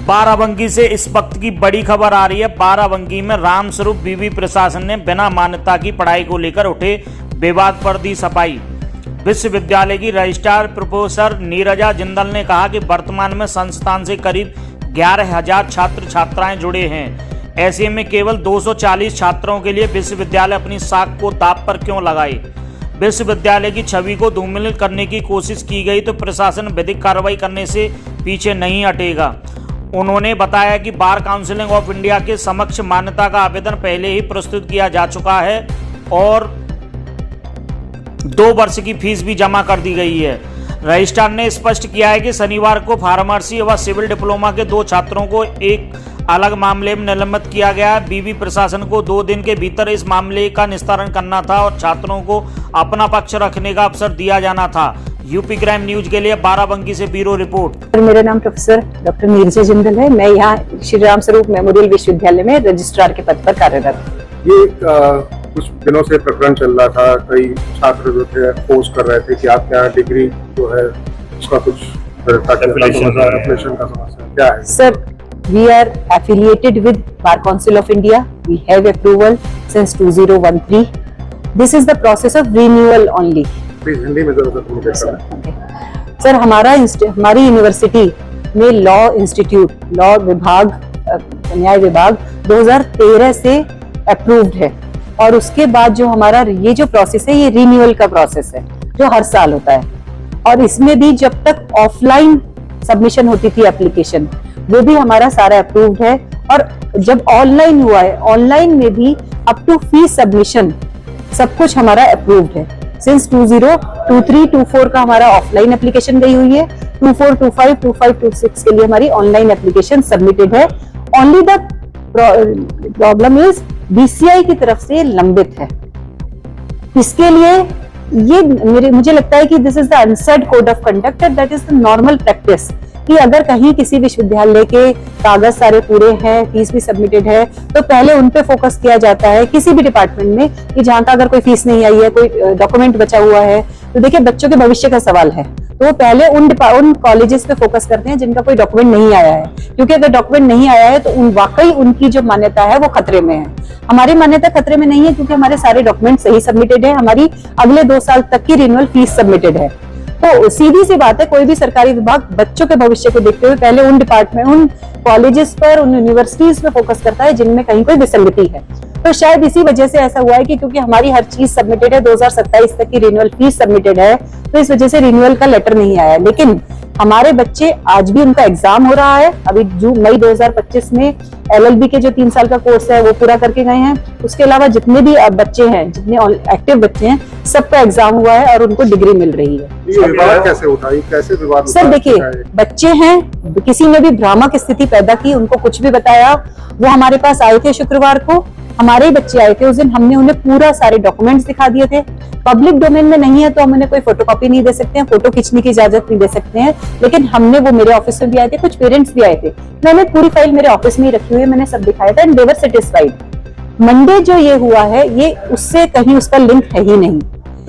बाराबंकी से इस वक्त की बड़ी खबर आ रही है। बाराबंकी में रामस्वरूप विवि प्रशासन ने बिना मान्यता की पढ़ाई को लेकर उठे विवाद पर दी सफाई। विश्वविद्यालय की रजिस्ट्रार प्रोफेसर नीरजा जिंदल ने कहा कि वर्तमान में संस्थान से करीब 11,000 छात्र छात्राएं जुड़े हैं। ऐसे में केवल 240 छात्रों के लिए विश्वविद्यालय अपनी साख को दांव पर क्यों लगाए। विश्वविद्यालय की छवि को धूमिल करने की कोशिश की गई तो प्रशासन विधिक कार्रवाई करने से पीछे नहीं हटेगा। उन्होंने बताया कि बार काउंसिल ऑफ इंडिया के समक्ष मान्यता का आवेदन पहले ही प्रस्तुत किया जा चुका है और 2 वर्ष की फीस भी जमा कर दी गई है। रजिस्ट्रार ने स्पष्ट किया है कि शनिवार को फार्मेसी व सिविल डिप्लोमा के 2 छात्रों को एक अलग मामले में निलंबित किया गया है। विवि प्रशासन को 2 दिन के भीतर इस मामले का निस्तारण करना था और छात्रों को अपना पक्ष रखने का अवसर दिया जाना था। यूपी क्राइम न्यूज के लिए बाराबंकी से ब्यूरो रिपोर्ट। मेरा नाम प्रोफेसर डॉक्टर नीरजा जिंदल है। मैं यहाँ श्री रामस्वरूप मेमोरियल विश्वविद्यालय में रजिस्ट्रार के पद पर कार्यरत हूँ। ये कुछ दिनों से प्रकरण चल रहा था, कई छात्र जो थे अपोज कर रहे थे कि आपके यहाँ डिग्री जो है उसका कुछ एफिलिएशन का समस्या क्या है? Sir, we are affiliated with Bar Council of India. We have approval since 2013. This is the process of renewal only. Please Hindi में जरूर सर, हमारी यूनिवर्सिटी में लॉ इंस्टीट्यूट, लॉ विभाग, न्याय विभाग 2013 से अप्रूव्ड है और उसके बाद जो हमारा ये जो प्रोसेस है ये रिन्यूअल का प्रोसेस है जो हर साल होता है। और इसमें भी जब तक ऑफलाइन सबमिशन होती थी एप्लीकेशन, वो भी हमारा सारा अप्रूव्ड है। और जब ऑनलाइन हुआ है, ऑनलाइन में भी अप टू फीस सबमिशन सब कुछ हमारा अप्रूव्ड है। सिंस 2023-24 का हमारा ऑफलाइन एप्लीकेशन गई हुई है, 24, 25, 25, 26 के लिए हमारी ऑनलाइन एप्लीकेशन सबमिटेड है। Only the problem is BCI की तरफ से लंबित है। इसके लिए ये मुझे लगता है कि this is the unsaid code of conduct, that is the normal practice कि अगर कहीं किसी विश्वविद्यालय के कागज सारे पूरे हैं, फीस भी सबमिटेड है, तो पहले उन पे फोकस किया जाता है किसी भी डिपार्टमेंट में कि जहां तक अगर कोई फीस नहीं आई है, कोई डॉक्यूमेंट बचा हुआ है, तो देखिए बच्चों के भविष्य का सवाल है, तो वो पहले उन कॉलेजेस पे फोकस करते हैं जिनका कोई डॉक्यूमेंट नहीं आया है। क्योंकि अगर डॉक्यूमेंट नहीं आया है तो वाकई उनकी जो मान्यता है वो खतरे में है। हमारी मान्यता खतरे में नहीं है क्योंकि हमारे सारे डॉक्यूमेंट सही सबमिटेड है, हमारी अगले 2 साल तक की रिन्यूअल फीस सबमिटेड है। तो सीधी सी बात है, कोई भी सरकारी विभाग बच्चों के भविष्य को देखते हुए पहले उन डिपार्टमेंट, उन कॉलेजेस पर, उन यूनिवर्सिटीज पे फोकस करता है जिनमें कहीं कोई विसंगति है। तो शायद इसी वजह से ऐसा हुआ है कि क्योंकि हमारी हर चीज सबमिटेड है, 2027 तक की रिन्यूअल फीस सबमिटेड है, तो इस वजह से रिन्यूअल का लेटर नहीं आया। लेकिन हमारे बच्चे, आज भी उनका एग्जाम हो रहा है। अभी मई 2025 में LLB के जो 3 साल का कोर्स है वो पूरा करके गए हैं। उसके अलावा जितने भी बच्चे हैं, जितने एक्टिव बच्चे हैं, सबका एग्जाम हुआ है और उनको डिग्री मिल रही है। ये विवाद कैसे उठा? कैसे विवाद? सर देखिए, बच्चे हैं, किसी ने भी भ्रामक स्थिति पैदा की, उनको कुछ भी बताया। वो हमारे पास आए थे शुक्रवार को, हमारे ही बच्चे आए थे उस दिन, हमने उन्हें पूरा सारे डॉक्यूमेंट्स दिखा दिए थे। पब्लिक डोमेन में नहीं है तो हम उन्हें कोई फोटोकॉपी नहीं दे सकते हैं, फोटो खींचने की इजाजत नहीं दे सकते हैं, लेकिन हमने वो मेरे ऑफिस में भी आए थे, कुछ पेरेंट्स भी आए थे, मैंने पूरी फाइल मेरे ऑफिस में ही रखी हुई है, मैंने सब दिखाया था and they were satisfied. Monday जो ये हुआ है, ये उससे कहीं उसका लिंक है ही नहीं।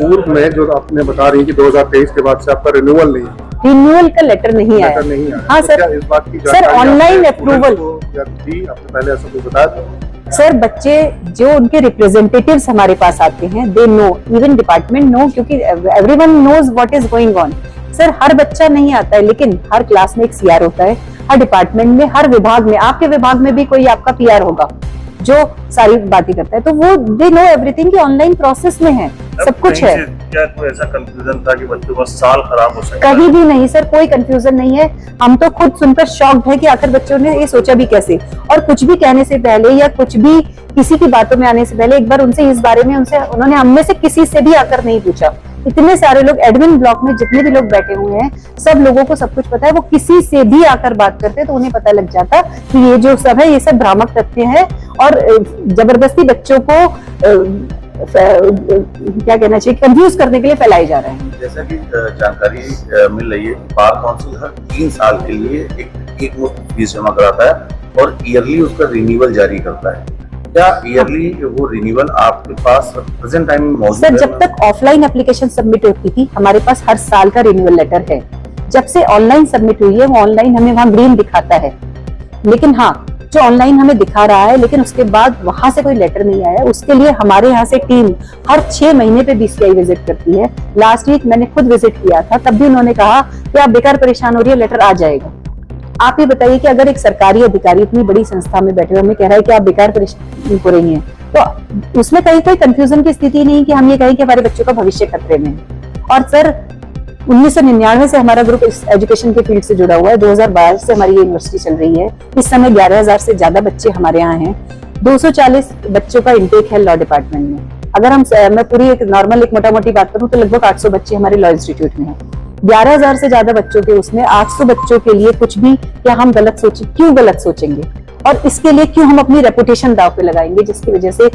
पूर्व में जो आपने बता रही है कि 2023 के बाद से आपका रिन्यूअल नहीं है, रिन्यूअल का लेटर नहीं आया। हाँ तो सर, इस बात की सर ऑनलाइन अप्रूवल आपने पहले ऐसा कुछ बताया? सर, बच्चे जो उनके रिप्रेजेंटेटिव्स हमारे पास आते हैं, they know, even department no, क्योंकि everyone knows what is going on. Sir, हर बच्चा नहीं आता है, लेकिन हर क्लास में एक CR होता है, हर डिपार्टमेंट में, हर विभाग में, आपके विभाग में भी कोई आपका PR होगा जो सारी बातें करता है, तो वो दे नो एवरीथिंग कि ऑनलाइन प्रोसेस में है, सब कुछ है। क्या कोई ऐसा कंफ्यूजन था कि बच्चों का साल खराब हो सकता? कभी भी नहीं सर, कोई कंफ्यूजन नहीं है। हम तो खुद सुनकर शॉक्ड है कि आखिर बच्चों ने ये सोचा भी कैसे। और कुछ भी कहने से पहले या कुछ भी किसी की बातों में आने से पहले एक बार उनसे इस बारे में उन्होंने हम में से किसी से भी आकर नहीं पूछा। इतने सारे लोग एडमिन ब्लॉक में जितने भी लोग बैठे हुए हैं, सब लोगों को सब कुछ पता है। वो किसी से भी आकर बात करते तो उन्हें पता लग जाता कि ये जो सब है ये सब भ्रामक तथ्य है और जबरदस्ती बच्चों को क्या कहना चाहिए, कंफ्यूज करने के लिए फैलाए जा रहे हैं। जैसा कि जानकारी मिल रही है, बार काउंसिल हर 3 साल के लिए एक मुफ्त फीस जमा कराता है और ईयरली उसका रिन्यूअल जारी करता है। क्या ईयरली वो रिन्यूअल आपके पास प्रेजेंट टाइम में मौजूद है? सर, जब तक ऑफलाइन एप्लीकेशन सबमिट होती थी, हमारे पास हर साल का रिन्यूअल लेटर है। जब से ऑनलाइन सबमिट हुई है, वो ऑनलाइन हमें वहाँ ग्रीन दिखाता है लेकिन हाँ, जो ऑनलाइन हमें दिखा रहा है, लेकिन उसके बाद वहां से कोई लेटर नहीं आया। उसके लिए हमारे यहाँ से टीम हर 6 महीने पे BCI विजिट करती है। लास्ट वीक मैंने खुद विजिट किया था, तब भी उन्होंने कहा कि आप बेकार परेशान हो रही है, लेटर आ जाएगा। आप ये बताइए कि अगर एक सरकारी अधिकारी इतनी बड़ी संस्था में बैठे हुए हमें कह रहा है कि आप बेकार परेशान हो रही हैं, तो उसमें कहीं कोई कंफ्यूजन की स्थिति नहीं कि हम ये कहें कि हमारे बच्चों का भविष्य खतरे में है। और सर 1999 से हमारा ग्रुप इस एजुकेशन के फील्ड से जुड़ा हुआ है। 2012 से हमारी ये यूनिवर्सिटी चल रही है। इस समय 11,000 से ज्यादा बच्चे हमारे यहाँ हैं। 240 बच्चों का इंटेक है लॉ डिपार्टमेंट में। अगर मैं पूरी एक नॉर्मल एक मोटा मोटी बात करूं तो लगभग 800 बच्चे हमारे लॉ इंस्टीट्यूट में हैं। 11,000 से ज्यादा बच्चों के उसमें 800 बच्चों के लिए कुछ भी क्या हम गलत सोचे, क्यों गलत सोचेंगे, और इसके लिए क्यों हम अपनी रेपुटेशन दांव पे लगाएंगे, जिसकी वजह से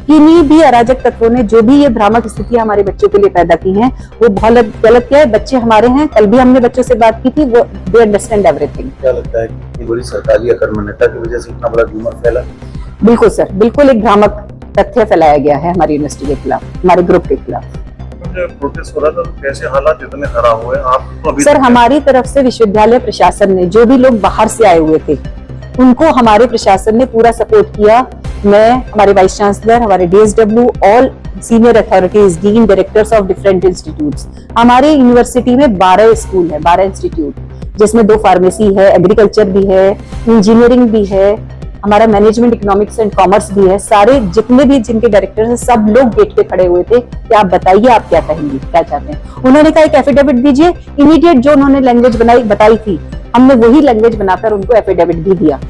किन्हीं भी अराजक तत्वों ने जो भी ये भ्रामक स्थितियां हमारे बच्चों के लिए पैदा की हैं, वो बहुत गलत किया है। बच्चे हमारे हैं, कल भी हमने बच्चों से बात की थी, वो दे अंडरस्टैंड एवरीथिंग। क्या लगता है कि बड़ी सरकारी अकर्मण्यता की वजह से इतना बड़ा र्यूमर फैला? बिल्कुल सर, बिल्कुल एक भ्रामक तथ्य फैलाया गया है हमारी यूनिवर्सिटी के खिलाफ, हमारे ग्रुप के खिलाफ। प्रोटेस्ट हो रहा था तो कैसे हालात इतने खराब हुए आप तो अभी सर हमारी तरफ से विश्वविद्यालय प्रशासन ने, जो भी लोग बाहर से आए हुए थे, उनको हमारे प्रशासन ने पूरा सपोर्ट किया। मैं, हमारे वाइस चांसलर, हमारे DSW, all senior authorities, dean, directors of different institutes. हमारे यूनिवर्सिटी में 12 स्कूल है, 12 इंस्टीट्यूट, जिसमें 2 फार्मेसी है, एग्रीकल्चर भी है, इंजीनियरिंग भी है, हमारा मैनेजमेंट, इकोनॉमिक्स एंड कॉमर्स भी है। सारे जितने भी जिनके डायरेक्टर्स हैं, सब लोग गेट पे खड़े हुए थे कि आप बताइए आप क्या कहेंगे, क्या चाहते हैं। उन्होंने कहा एक एफिडेविट दीजिए। इमीडिएट जो उन्होंने लैंग्वेज बताई थी, हमने वही लैंग्वेज बनाकर उनको एफिडेविट भी दिया।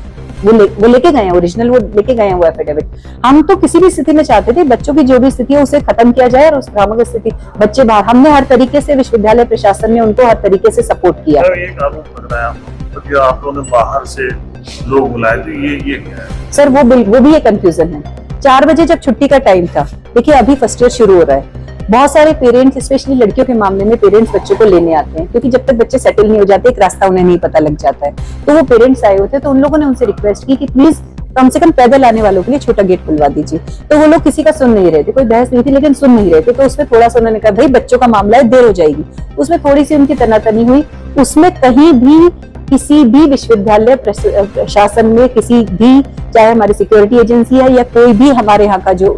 वो लेके गए हैं, ओरिजिनल वो लेके गए हैं वो एफिडेविट। हम तो किसी भी स्थिति में चाहते थे बच्चों की जो भी स्थिति है उसे खत्म किया जाए, और उस भ्रामक स्थिति बच्चे बाहर, हमने हर तरीके से, विश्वविद्यालय प्रशासन ने उनको हर तरीके से सपोर्ट किया। एक आरोप लग रहा है तो कि आप लोगों ने बाहर से लोग बुलाए थे, ये क्या है? सर वो भी एक कंफ्यूजन है। 4 बजे जब छुट्टी का टाइम था, देखिए अभी फर्स्ट ईयर शुरू हो रहा है, बहुत सारे पेरेंट्स, स्पेशली लड़कियों के मामले में, पेरेंट्स बच्चों को लेने आते हैं, क्योंकि जब तक बच्चे सेटल नहीं हो जाते एक रास्ता उन्हें नहीं पता लग जाता है। तो वो पेरेंट्स आए होते, तो उन लोगों ने उनसे रिक्वेस्ट की कि प्लीज कम से कम पैदल आने वालों के लिए छोटा गेट खुलवा दीजिए। तो वो लोग किसी का सुन नहीं रहे थे, कोई बहस नहीं थी, लेकिन सुन नहीं रहे थे। तो उसमें थोड़ा सा उन्होंने कहा भाई बच्चों का मामला है, देर हो जाएगी। उसमें थोड़ी सी उनकी तनातनी हुई। उसमें कहीं भी किसी भी विश्वविद्यालय प्रशासन में, किसी भी, चाहे हमारी सिक्योरिटी एजेंसी है या कोई भी हमारे यहाँ का जो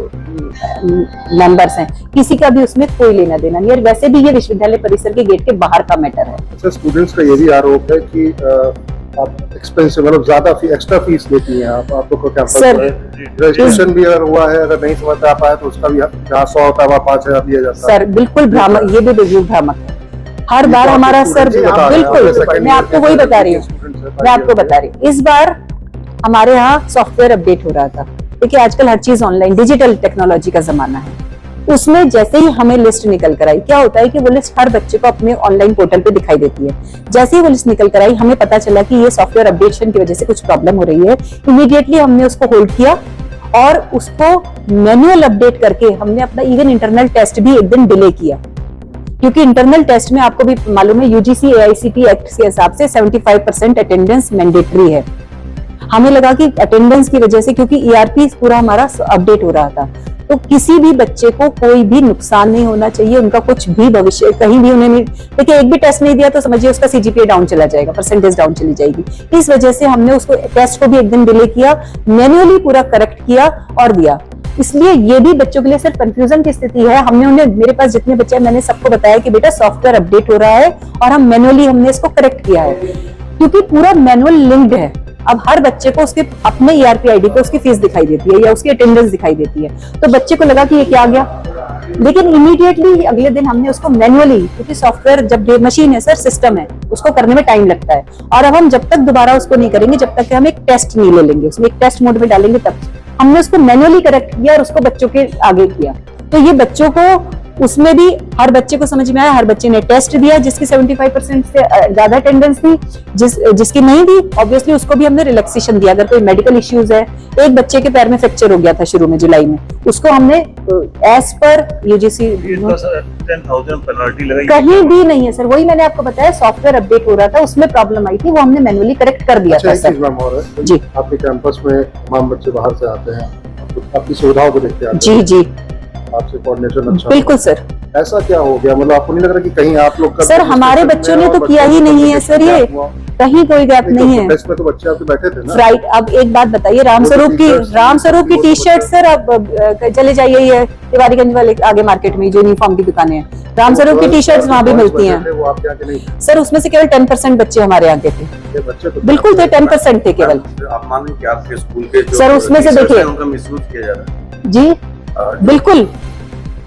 मेंबर्स हैं, किसी का भी उसमें कोई लेना देना नहीं है। और वैसे भी ये विश्वविद्यालय परिसर के गेट के बाहर का मैटर है। अच्छा, स्टूडेंट्स का ये भी आरोप है कि आप एक्सपेंसिव, मतलब ज्यादा एक्स्ट्रा फीस लेती हैं आप लोग को कैंपस में। रजिस्ट्रेशन भी अगर हुआ है, अगर नहीं समझ आ पाया तो उसका भी जहाँ 100 होता है वहाँ 5,000 दिया जाता है। सर बिल्कुल भ्रामक, ये भी बिल्कुल भ्रामक है। हर बार हमारा सर, बिल्कुल मैं आपको वही बता रही हूँ, मैं आपको बता रही हूँ। इस बार हमारे यहाँ सॉफ्टवेयर अपडेट हो रहा था। देखिए आजकल हर चीज ऑनलाइन, डिजिटल टेक्नोलॉजी का जमाना है। उसमें जैसे ही हमें लिस्ट निकल कर आई, क्या होता है कि वो लिस्ट हर बच्चे को अपने ऑनलाइन पोर्टल पे दिखाई देती है। जैसे ही वो लिस्ट निकल कर आई, हमें पता चला कि ये सॉफ्टवेयर अपडेशन की वजह से कुछ प्रॉब्लम हो रही है। इमीडिएटली हमने उसको होल्ड किया और उसको मैनुअल अपडेट करके हमने अपना इवन इंटरनल टेस्ट भी एक दिन डिले किया, क्योंकि इंटरनल टेस्ट में आपको भी मालूम है UGC AICTE एक्ट के हिसाब से 75% अटेंडेंस मैंडेटरी है। हमें लगा कि अटेंडेंस की वजह से, क्योंकि ERP पूरा हमारा अपडेट हो रहा था, तो किसी भी बच्चे को कोई भी नुकसान नहीं होना चाहिए, उनका कुछ भी भविष्य कहीं भी उन्हें नहीं, देखिए एक भी टेस्ट नहीं दिया तो समझिए उसका CGPA डाउन चला जाएगा, परसेंटेज डाउन चली जाएगी। इस वजह से हमने उसको टेस्ट को भी एक दिन डिले किया, मैन्युअली पूरा करेक्ट किया और दिया। इसलिए ये भी बच्चों के लिए सिर्फ कंफ्यूजन की स्थिति है। हमने उन्हें, मेरे पास जितने बच्चे हैं मैंने सबको बताया कि बेटा सॉफ्टवेयर अपडेट हो रहा है और हम मैन्युअली हमने इसको करेक्ट किया है, क्योंकि पूरा मैनुअल लिंक्ड है। अब हर बच्चे को उसके अपने ERP ID पे उसकी फीस दिखाई देती है या उसकी अटेंडेंस दिखाई देती है, तो बच्चे को लगा कि ये क्या आ गया। लेकिन इमीडिएटली अगले दिन हमने उसको मैन्युअली, क्योंकि सॉफ्टवेयर जब मशीन है सर, सिस्टम है, उसको करने में टाइम लगता है। और अब हम जब तक दोबारा उसको नहीं करेंगे, जब तक हम एक टेस्ट नहीं ले लेंगे, उसमें एक टेस्ट मोड में डालेंगे, तब हमने उसको मैन्युअली करेक्ट किया और उसको बच्चों के आगे किया। तो ये बच्चों को, उसमें भी हर बच्चे को समझ में आया, हर बच्चे ने टेस्ट दिया, जिसकी 75% से ज्यादा अटेंडेंस थी, जिसकी नहीं दी ऑब्वियसली उसको भी हमने रिलैक्सेशन दिया। अगर कोई मेडिकल इश्यूज है, एक बच्चे के पैर में फ्रैक्चर हो गया था शुरू में जुलाई में, उसको हमने एज पर UGC 10,000 पेनल्टी लगाई, कहीं भी नहीं है सर। वही मैंने आपको बताया, सॉफ्टवेयर अपडेट हो रहा था, उसमें प्रॉब्लम आई थी, वो हमने मैनुअली करेक्ट कर दिया था सर। जी, आपके कैंपस में तमाम बच्चे बाहर से आते हैं, आपकी सुविधाओं को देखते हैं। जी जी, आपसे कोऑर्डिनेशन अच्छा, बिल्कुल सर। ऐसा क्या हो गया, मतलब आपको नहीं लग रहा कि कहीं आप लोग का सर हमारे बच्चों ने तो किया ही नहीं है सर, ये कहीं कोई गैप नहीं है। टेस्ट में तो बच्चे आपके बैठे थे ना। राइट। अब एक बात बताइए, रामस्वरूप की टी शर्ट सर, अब चले जाइए ये तिवारीगंज वाले आगे मार्केट में जो यूनिफॉर्म की दुकानें हैं, रामस्वरूप की टी शर्ट्स वहाँ भी मिलती हैं। वो आपके यहाँ के नहीं थे? सर उसमें से केवल 10% बच्चे हमारे यहाँ के थे। ये बच्चे तो बिल्कुल थे, 10% थे केवल। आप माने कि आपके स्कूल के जो सर, उसमें से टीचर्स देखिए। हैं, उनका मिसयूज किया जा रहा है। जी बिल्कुल,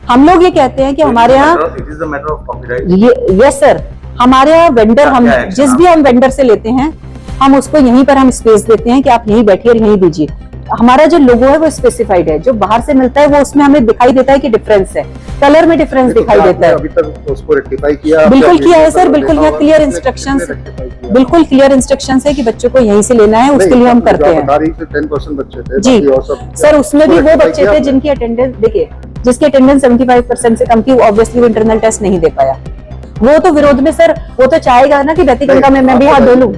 हम लोग ये कहते हैं कि हमारे यहाँ it is the matter of copyright. ये यस सर, हमारे यहाँ वेंडर, हम जिस भी हम वेंडर से लेते हैं, हम उसको यहीं पर हम स्पेस देते हैं कि आप यहीं बैठिए और यहीं दीजिए। हमारा जो लोगो है वो स्पेसिफाइड है, जो बाहर से मिलता है वो उसमें हमें दिखाई देता है कि डिफरेंस है, कलर में डिफरेंस दिखाई देता है। अभी तक उसको रेक्टिफाई किया? बिल्कुल किया है सर, बिल्कुल यहाँ क्लियर इंस्ट्रक्शंस, बिल्कुल क्लियर इंस्ट्रक्शंस है कि बच्चों को यहीं से लेना है, उसके लिए हम करते हैं। 10% बच्चे थे जी बाकी और सब सर, उसमें भी वो rectify बच्चे किया थे आपने? जिनकी अटेंडेंस देखिए, जिसकी अटेंडेंस 75% से कम थी, ऑब्वियसली वो इंटरनल टेस्ट नहीं दे पाया। वो तो विरोध में सर, वो तो चाहेगा ना कि बहती गंगा में मैं भी हाथ धो लूं।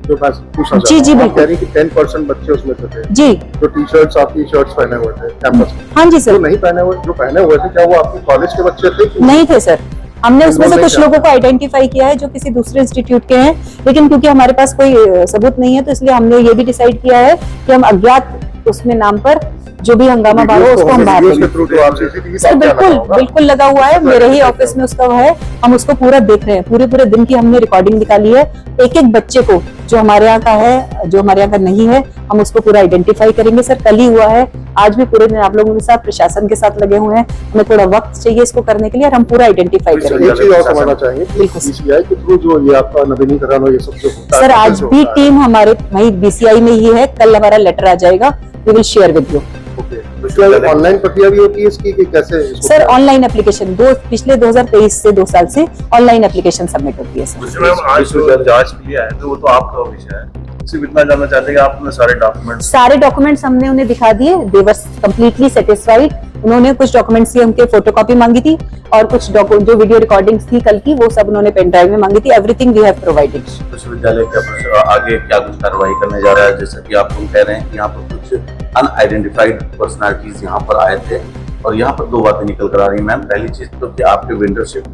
जो बात पूछना जी, जी, चाहता हूँ, आप बिल्कुल। कह रही कि 10% बच्चे उसमें से थे जी जो टी शर्ट्स आपकी शर्ट्स पहने हुए थे कैंपस में। हाँ जी जो सर, नहीं पहने हुए, जो पहने हुए थे, क्या वो आपके कॉलेज के बच्चे थे कि नहीं थे सर। हमने उसमें से उन्होंने कुछ क्या? लोगों को आइडेंटिफाई किया है जो किसी दूसरे इंस्टीट्यूट के हैं, लेकिन क्योंकि हमारे पास कोई सबूत नहीं है, तो इसलिए हमने ये भी डिसाइड किया है कि हम अज्ञात उसमें नाम पर जो भी हंगामा बाहर हो उसको हम बाहर वीडियोस देंगे। के थ्रू तो आप CCTV सर कैमरा बिल्कुल लगा होगा। बिल्कुल लगा हुआ है, मेरे ही ऑफिस में उसका वो है, हम उसको पूरा देख रहे हैं। पूरे पूरे दिन की हमने रिकॉर्डिंग निकाली है, एक एक बच्चे को जो हमारे यहाँ का है, जो हमारे यहाँ का नहीं है, हम उसको पूरा आइडेंटिफाई करेंगे। सर कल ही हुआ है, आज भी पूरे दिन आप लोगों के साथ प्रशासन के साथ लगे हुए हैं, हमें थोड़ा वक्त चाहिए इसको करने के लिए, और हम पूरा आइडेंटिफाई करेंगे। एक चीज और समझना चाहेंगे बिल्कुल। BCI के थ्रू जो ये आपका नवीनीकरण और ये सब जो होता है, सर आज जो भी होता है, टीम हमारे वही BCI में ही है, कल हमारा लेटर आ जाएगा, we will share with you. Okay, तो क्या ऑनलाइन प्रक्रिया भी होती है इसकी कि कैसे इसको सर ऑनलाइन एप्लीकेशन पिछले 2023 से 2 साल से ऑनलाइन एप्लीकेशन सबमिट होती है सर। दूसरे मैम, आज जो जांच किया है तो वो तो आपका विषय है, सिर्फ इतना जानना चाहते हैं कि आपने सारे डॉक्यूमेंट्स हमने उन्हें दिखा दिए, दे वर कंप्लीटली सेटिस्फाइड। उन्होंने कुछ डॉक्यूमेंट्स की हमके फोटोकॉपी मांगी थी, और कुछ जो वीडियो रिकॉर्डिंग्स थी कल की, वो सब उन्होंने पेन ड्राइव में मांगी थी। Everything we have provided. विश्वविद्यालय के आगे क्या कुछ कार्रवाई करने जा रहा है? जैसा कि आप लोग कह रहे हैं कि यहाँ पर कुछ अनआइडेंटिफाइड पर्सनालिटीज यहाँ पर आए थे, और यहाँ पर दो बातें निकल कर आ रही है मैम। पहली चीज तो कि आपके वेंडरशिप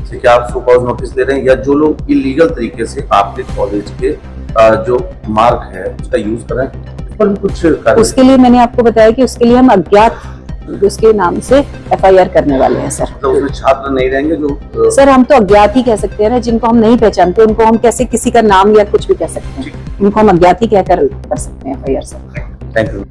से क्या आप सुपॉज नोटिस ले रहे हैं, या जो लोग इलीगल तरीके से आपके कॉलेज के जो मार्क है उसका यूज कर रहे हैं, इस पर भी कुछ कार्रवाई? उसके लिए मैंने आपको बताया कि उसके लिए हम अज्ञात उसके नाम से FIR करने वाले हैं सर। तो उसमें छात्र नहीं रहेंगे जो सर हम तो अज्ञात ही कह सकते हैं ना, जिनको हम नहीं पहचानते उनको हम कैसे किसी का नाम या कुछ भी कह सकते हैं, उनको हम अज्ञात ही कहकर कर सकते हैं FIR सर। Thank you.